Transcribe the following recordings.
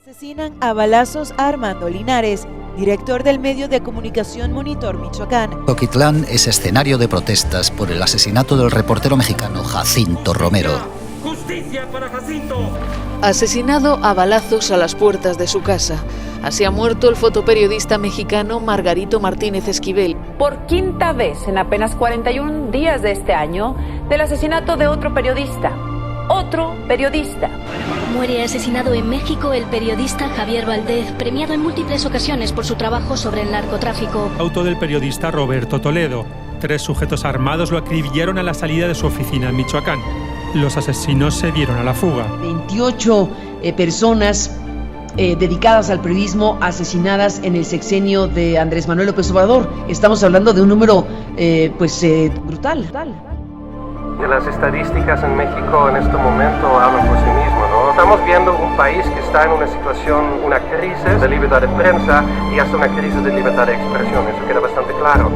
Asesinan a balazos a Armando Linares, director del medio de comunicación Monitor Michoacán. Oquitlán es escenario de protestas por el asesinato del reportero mexicano Jacinto Romero. ¡Justicia para Jacinto! Asesinado a balazos a las puertas de su casa. Así ha muerto el fotoperiodista mexicano Margarito Martínez Esquivel. Por quinta vez en apenas 41 días de este año, del asesinato de otro periodista. Muere asesinado en México el periodista Javier Valdez, premiado en múltiples ocasiones por su trabajo sobre el narcotráfico. Auto del periodista Roberto Toledo. 3 sujetos armados lo acribillaron a la salida de su oficina en Michoacán. Los asesinos se dieron a la fuga. 28 personas dedicadas al periodismo asesinadas en el sexenio de Andrés Manuel López Obrador. Estamos hablando de un número brutal. Las estadísticas en México en este momento hablan por sí mismas, ¿no? Estamos viendo un país que está en una situación, una crisis de libertad de prensa y hasta una crisis de libertad de expresión, eso queda bastante claro.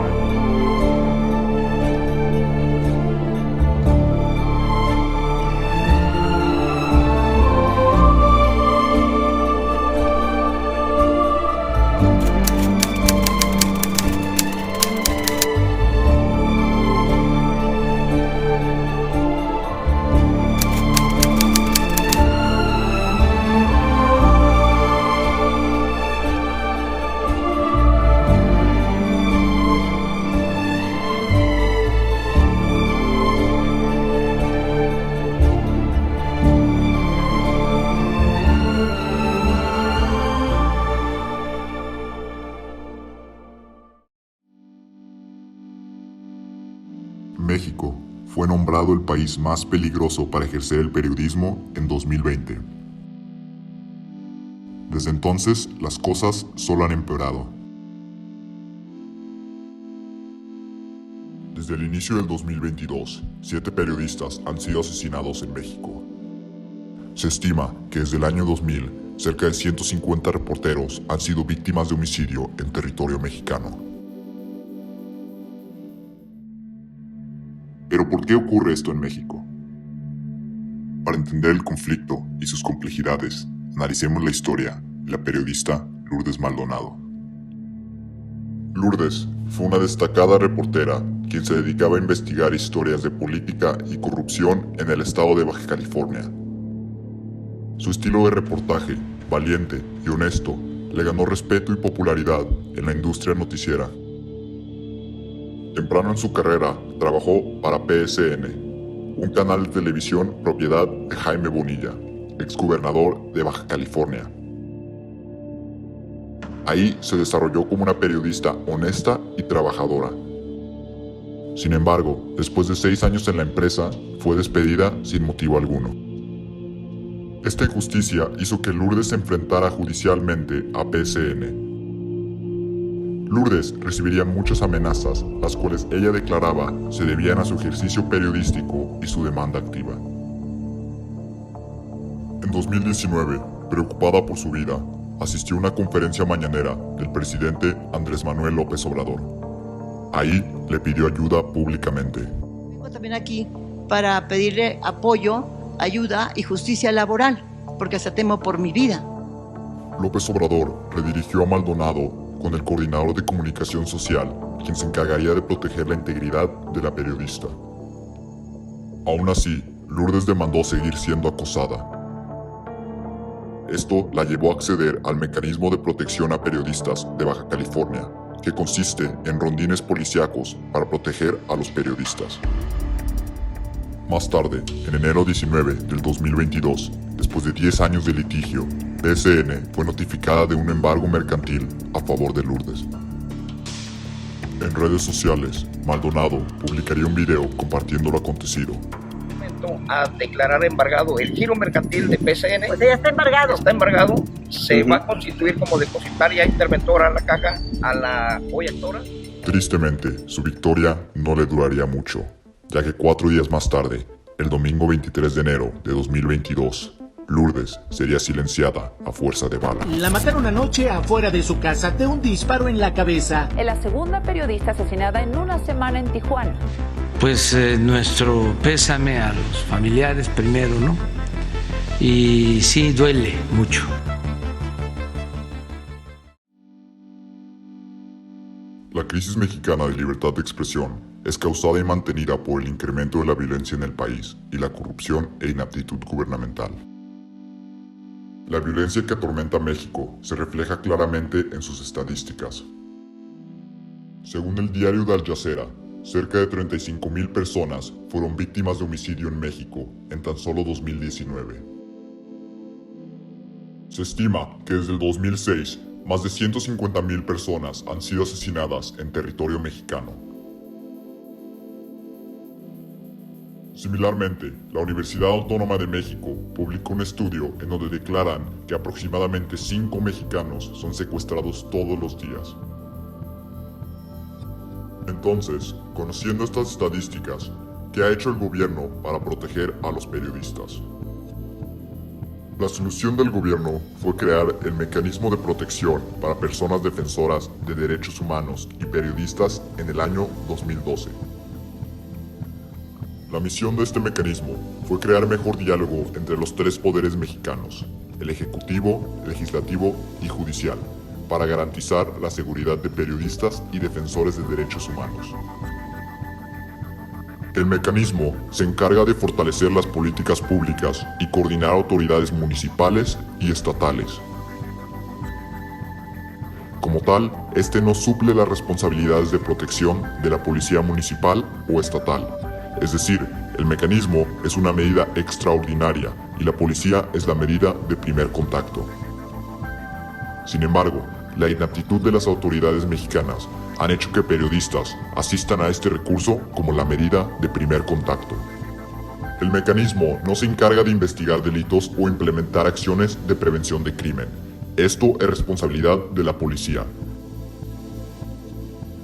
México fue nombrado el país más peligroso para ejercer el periodismo en 2020. Desde entonces, las cosas solo han empeorado. Desde el inicio del 2022, 7 periodistas han sido asesinados en México. Se estima que desde el año 2000, cerca de 150 reporteros han sido víctimas de homicidio en territorio mexicano. ¿Pero por qué ocurre esto en México? Para entender el conflicto y sus complejidades, analicemos la historia de la periodista Lourdes Maldonado. Lourdes fue una destacada reportera quien se dedicaba a investigar historias de política y corrupción en el estado de Baja California. Su estilo de reportaje, valiente y honesto, le ganó respeto y popularidad en la industria noticiera. Temprano en su carrera, trabajó para PSN, un canal de televisión propiedad de Jaime Bonilla, exgobernador de Baja California. Ahí se desarrolló como una periodista honesta y trabajadora. Sin embargo, después de 6 años en la empresa, fue despedida sin motivo alguno. Esta injusticia hizo que Lourdes se enfrentara judicialmente a PSN. Lourdes recibiría muchas amenazas, las cuales ella declaraba se debían a su ejercicio periodístico y su demanda activa. En 2019, preocupada por su vida, asistió a una conferencia mañanera del presidente Andrés Manuel López Obrador. Ahí le pidió ayuda públicamente. Vengo también aquí para pedirle apoyo, ayuda y justicia laboral, porque hasta temo por mi vida. López Obrador redirigió a Maldonado con el coordinador de comunicación social, quien se encargaría de proteger la integridad de la periodista. Aún así, Lourdes demandó seguir siendo acosada. Esto la llevó a acceder al mecanismo de protección a periodistas de Baja California, que consiste en rondines policíacos para proteger a los periodistas. Más tarde, en enero 19 del 2022, después de 10 años de litigio, PSN fue notificada de un embargo mercantil a favor de Lourdes. En redes sociales, Maldonado publicaría un video compartiendo lo acontecido. A declarar embargado el giro mercantil de PSN. Pues ya está embargado. Está embargado, se va a constituir como depositaria interventora a la caja, a la hoy actora. Tristemente, su victoria no le duraría mucho, ya que 4 días más tarde, el domingo 23 de enero de 2022, Lourdes sería silenciada a fuerza de bala. La mataron anoche afuera de su casa de un disparo en la cabeza. Es la segunda periodista asesinada en una semana en Tijuana. Pues nuestro pésame a los familiares primero, ¿no? Y sí, duele mucho. La crisis mexicana de libertad de expresión es causada y mantenida por el incremento de la violencia en el país y la corrupción e inaptitud gubernamental. La violencia que atormenta a México se refleja claramente en sus estadísticas. Según el diario de Al Jazeera, cerca de 35,000 personas fueron víctimas de homicidio en México en tan solo 2019. Se estima que desde el 2006, más de 150,000 personas han sido asesinadas en territorio mexicano. Similarmente, la Universidad Autónoma de México publicó un estudio en donde declaran que aproximadamente 5 mexicanos son secuestrados todos los días. Entonces, conociendo estas estadísticas, ¿qué ha hecho el gobierno para proteger a los periodistas? La solución del gobierno fue crear el Mecanismo de Protección para Personas Defensoras de Derechos Humanos y Periodistas en el año 2012. La misión de este mecanismo fue crear mejor diálogo entre los 3 poderes mexicanos, el Ejecutivo, Legislativo y Judicial, para garantizar la seguridad de periodistas y defensores de derechos humanos. El mecanismo se encarga de fortalecer las políticas públicas y coordinar autoridades municipales y estatales. Como tal, este no suple las responsabilidades de protección de la policía municipal o estatal. Es decir, el mecanismo es una medida extraordinaria y la policía es la medida de primer contacto. Sin embargo, la inaptitud de las autoridades mexicanas han hecho que periodistas asistan a este recurso como la medida de primer contacto. El mecanismo no se encarga de investigar delitos o implementar acciones de prevención de crimen. Esto es responsabilidad de la policía.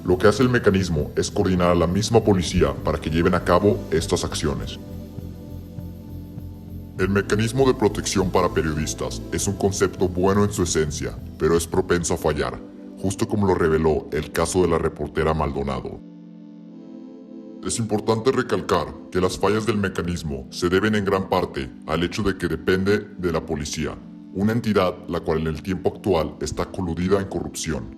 Lo que hace el mecanismo es coordinar a la misma policía para que lleven a cabo estas acciones. El mecanismo de protección para periodistas es un concepto bueno en su esencia, pero es propenso a fallar, justo como lo reveló el caso de la reportera Maldonado. Es importante recalcar que las fallas del mecanismo se deben en gran parte al hecho de que depende de la policía, una entidad la cual en el tiempo actual está coludida en corrupción.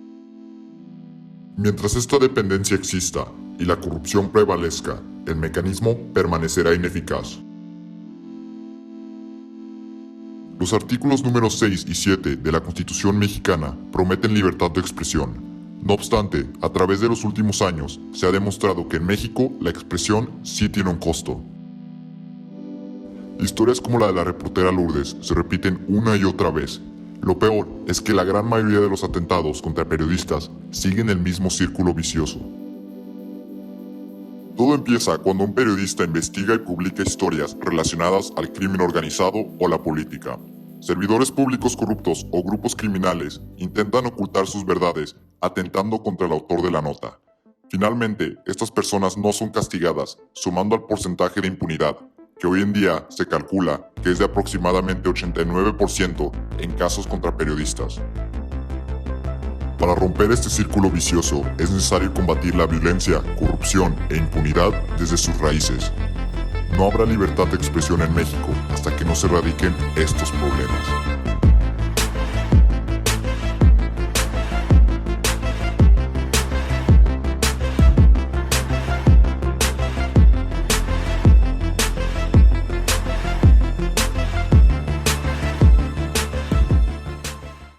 Mientras esta dependencia exista y la corrupción prevalezca, el mecanismo permanecerá ineficaz. Los artículos números 6 y 7 de la Constitución mexicana prometen libertad de expresión. No obstante, a través de los últimos años se ha demostrado que en México la expresión sí tiene un costo. Historias como la de la reportera Lourdes se repiten una y otra vez. Lo peor es que la gran mayoría de los atentados contra periodistas siguen el mismo círculo vicioso. Todo empieza cuando un periodista investiga y publica historias relacionadas al crimen organizado o la política. Servidores públicos corruptos o grupos criminales intentan ocultar sus verdades, atentando contra el autor de la nota. Finalmente, estas personas no son castigadas, sumando al porcentaje de impunidad, que hoy en día se calcula que es de aproximadamente 89% en casos contra periodistas. Para romper este círculo vicioso es necesario combatir la violencia, corrupción e impunidad desde sus raíces. No habrá libertad de expresión en México hasta que no se erradiquen estos problemas.